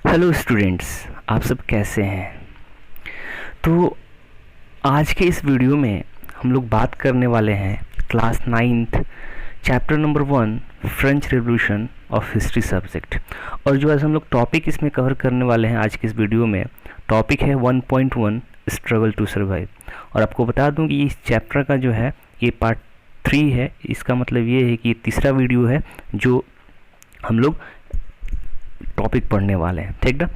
Hello students, आप सब कैसे हैं। तो आज के इस वीडियो में हम लोग बात करने वाले हैं class 9th chapter number 1 French revolution of history subject. और जो आज हम लोग टॉपिक इसमें कवर करने वाले हैं आज के इस वीडियो में, टॉपिक है 1.1 स्ट्रगल टू सर्वाइव। और आपको बता दूं कि इस चैप्टर का जो है ये पार्ट 3 है। इसका मतलब ये है कि ये तीसरा वीडियो है जो हम लोग टॉपिक पढ़ने वाले हैं, ठीक ना।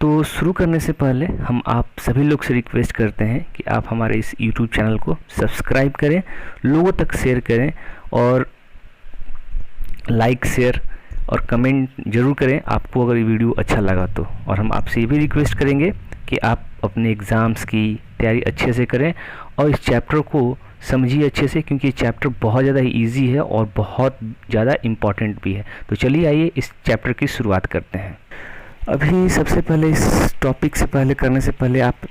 तो शुरू करने से पहले हम आप सभी लोग से रिक्वेस्ट करते हैं कि आप हमारे इस YouTube चैनल को सब्सक्राइब करें, लोगों तक शेयर करें और लाइक शेयर और कमेंट ज़रूर करें आपको अगर ये वीडियो अच्छा लगा तो। और हम आपसे ये भी रिक्वेस्ट करेंगे कि आप अपने एग्ज़ाम्स की तैयारी अच्छे से करें और इस चैप्टर को समझिए अच्छे से, क्योंकि ये चैप्टर बहुत ज़्यादा इजी है और बहुत ज़्यादा इम्पॉर्टेंट भी है। तो चलिए आइए इस चैप्टर की शुरुआत करते हैं। अभी सबसे पहले इस टॉपिक से पहले करने से पहले आप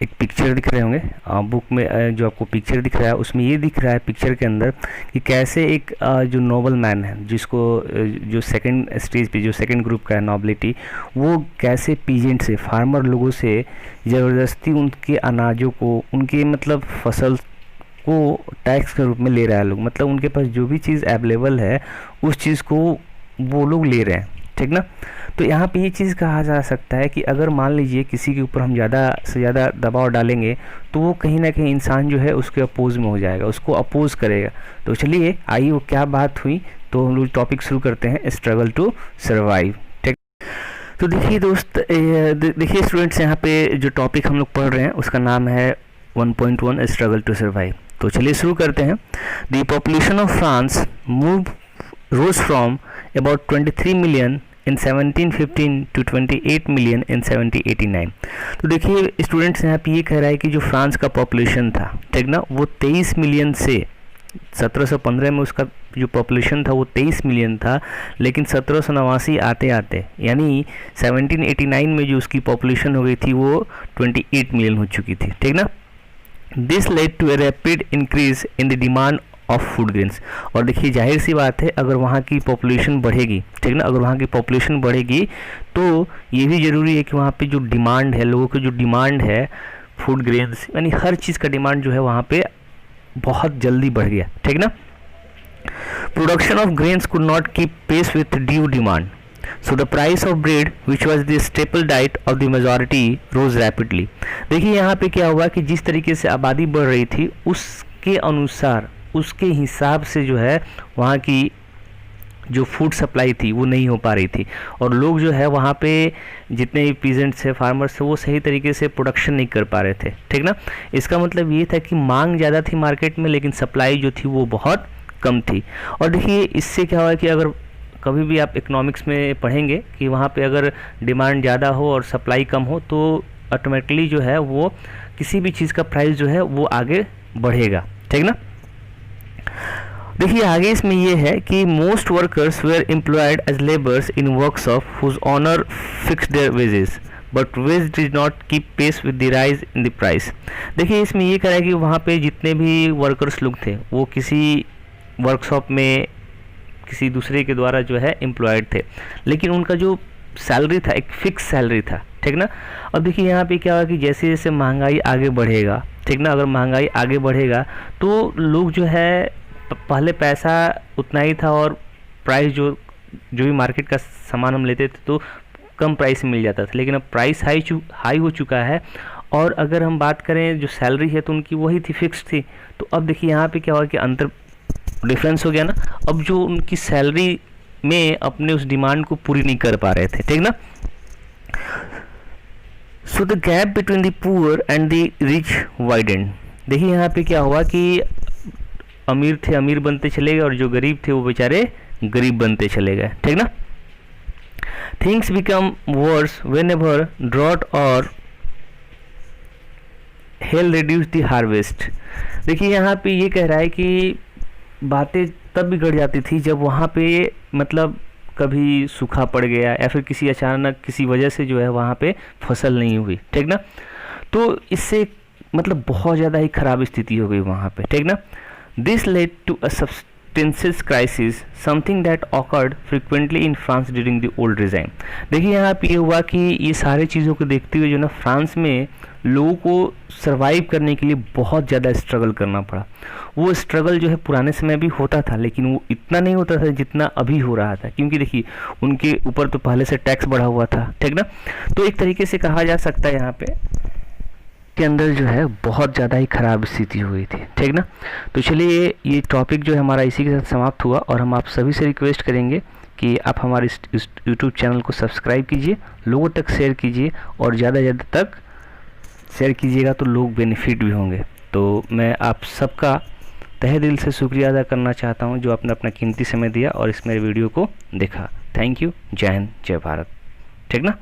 एक पिक्चर दिख रहे होंगे बुक में, जो आपको पिक्चर दिख रहा है उसमें ये दिख रहा है पिक्चर के अंदर कि कैसे एक जो नोबल मैन है, जिसको जो सेकंड स्टेज पे जो सेकंड ग्रुप का है नोबिलिटी, वो कैसे पीजेंट से फार्मर लोगों से ज़बरदस्ती उनके अनाजों को, उनके मतलब फसल को टैक्स के रूप में ले रहा है लोग। मतलब उनके पास जो भी चीज़ अवेलेबल है उस चीज़ को वो लोग ले रहे हैं, ठीक ना। तो यहाँ पे ये चीज़ कहा जा सकता है कि अगर मान लीजिए किसी के ऊपर हम ज़्यादा से ज़्यादा दबाव डालेंगे तो वो कहीं ना कहीं इंसान जो है उसके अपोज में हो जाएगा, उसको अपोज करेगा। तो चलिए आइए वो क्या बात हुई, तो हम लोग टॉपिक शुरू करते हैं स्ट्रगल टू सर्वाइव, ठीक। तो देखिए दोस्त, देखिए स्टूडेंट्स, यहाँ पे जो टॉपिक हम लोग पढ़ रहे हैं उसका नाम है 1.1 स्ट्रगल टू सर्वाइव। तो चलिए शुरू करते हैं। The population of France rose from about 23 million in 1715 to 28 million in 1789। तो देखिए स्टूडेंट्स, यहाँ पे ये कह रहा है कि जो फ्रांस का पॉपुलेशन था, ठीक ना, वो 23 मिलियन से 1715 में उसका जो पॉपुलेशन था वो 23 मिलियन था, लेकिन 1789 आते आते यानी 1789 में जो उसकी पॉपुलेशन हो गई थी वो 28 मिलियन हो चुकी थी, ठीक ना। This led to a rapid increase in the demand of food grains. और देखिए जाहिर सी बात है, अगर वहाँ की पॉपुलेशन बढ़ेगी, ठीक ना, अगर वहाँ की पॉपुलेशन बढ़ेगी तो ये भी ज़रूरी है कि वहाँ पे जो डिमांड है, लोगों की जो डिमांड है फूड ग्रेन्स, यानी हर चीज़ का डिमांड जो है वहाँ पे बहुत जल्दी बढ़ गया, ठीक ना। Production of grains could not keep pace with due demand, so the price of bread which was the staple diet of the majority rose rapidly। देखिए यहाँ पे क्या हुआ कि जिस तरीके से आबादी बढ़ रही थी उसके अनुसार, उसके हिसाब से जो है वहाँ की जो फूड सप्लाई थी वो नहीं हो पा रही थी, और लोग जो है वहाँ पे जितने भी पीजेंट्स थे, फार्मर्स थे, वो सही तरीके से प्रोडक्शन नहीं कर पा रहे थे, ठीक ना। इसका मतलब ये था कि मांग ज़्यादा थी मार्केट में, लेकिन सप्लाई जो थी वो बहुत कम थी। और देखिए इससे क्या हुआ कि अगर कभी भी आप इकोनॉमिक्स में पढ़ेंगे कि वहाँ पे अगर डिमांड ज़्यादा हो और सप्लाई कम हो तो ऑटोमेटिकली जो है वो किसी भी चीज़ का प्राइस जो है वो आगे बढ़ेगा, ठीक ना। देखिए आगे इसमें ये है कि most workers were employed as labours in workshop whose owner fix their wages but wage did not keep pace with the rise in the price. देखिए इसमें ये कह रहा है कि वहाँ पे जितने भी वर्कर्स लोग थे वो किसी वर्कशॉप में किसी दूसरे के द्वारा जो है एम्प्लॉयड थे, लेकिन उनका जो सैलरी था एक फिक्स सैलरी था, ठीक ना। और देखिए यहाँ पे क्या हुआ कि जैसे जैसे महंगाई आगे बढ़ेगा, ठीक ना, अगर महंगाई आगे बढ़ेगा तो लोग जो है पहले पैसा उतना ही था और प्राइस जो भी मार्केट का सामान हम लेते थे तो कम प्राइस में मिल जाता था, लेकिन अब प्राइस हाई हो चुका है। और अगर हम बात करें जो सैलरी है तो उनकी वही थी, फिक्स थी। तो अब देखिए यहाँ पे क्या हुआ कि अंतर डिफरेंस हो गया ना। अब जो उनकी सैलरी में अपने उस डिमांड को पूरी नहीं कर पा रहे थे, ठीक ना। So the gap between the poor and the rich widened. देखिए यहाँ पे क्या हुआ कि अमीर थे अमीर बनते चले गए और जो गरीब थे वो बेचारे गरीब बनते चले गए, ठीक ना। Things become worse whenever drought और हेल रिड्यूस द हार्वेस्ट। देखिए यहाँ पे ये कह रहा है कि बातें तब बिगड़ जाती थी जब वहाँ पे मतलब कभी सूखा पड़ गया या फिर किसी अचानक किसी वजह से जो है वहाँ पे फसल नहीं हुई, ठीक ना। तो इससे मतलब बहुत ज़्यादा ही ख़राब स्थिति हो गई वहाँ पे, ठीक ना। This led to a extensive crisis something that occurred frequently in France during the old regime. देखिए यहाँ पे ये हुआ कि ये सारे चीज़ों को देखते हुए जो ना फ्रांस में लोगों को सरवाइव करने के लिए बहुत ज़्यादा स्ट्रगल करना पड़ा। वो स्ट्रगल जो है पुराने समय भी होता था, लेकिन वो इतना नहीं होता था जितना अभी हो रहा था, क्योंकि देखिए उनके ऊपर तो पहले से टैक्स बढ़ा हुआ था, ठीक ना। तो एक तरीके से कहा जा सकता है यहाँ पे के अंदर जो है बहुत ज़्यादा ही ख़राब स्थिति हुई थी, ठीक ना। तो चलिए ये टॉपिक जो है हमारा इसी के साथ समाप्त हुआ, और हम आप सभी से रिक्वेस्ट करेंगे कि आप हमारे इस यूट्यूब चैनल को सब्सक्राइब कीजिए, लोगों तक शेयर कीजिए, और ज़्यादा से ज़्यादा तक शेयर कीजिएगा तो लोग बेनिफिट भी होंगे। तो मैं आप सबका तहे दिल से शुक्रिया अदा करना चाहता हूँ जो आपने अपना कीमती समय दिया और इस मेरे वीडियो को देखा। Thank you. जय हिंद, जय भारत, ठीक ना।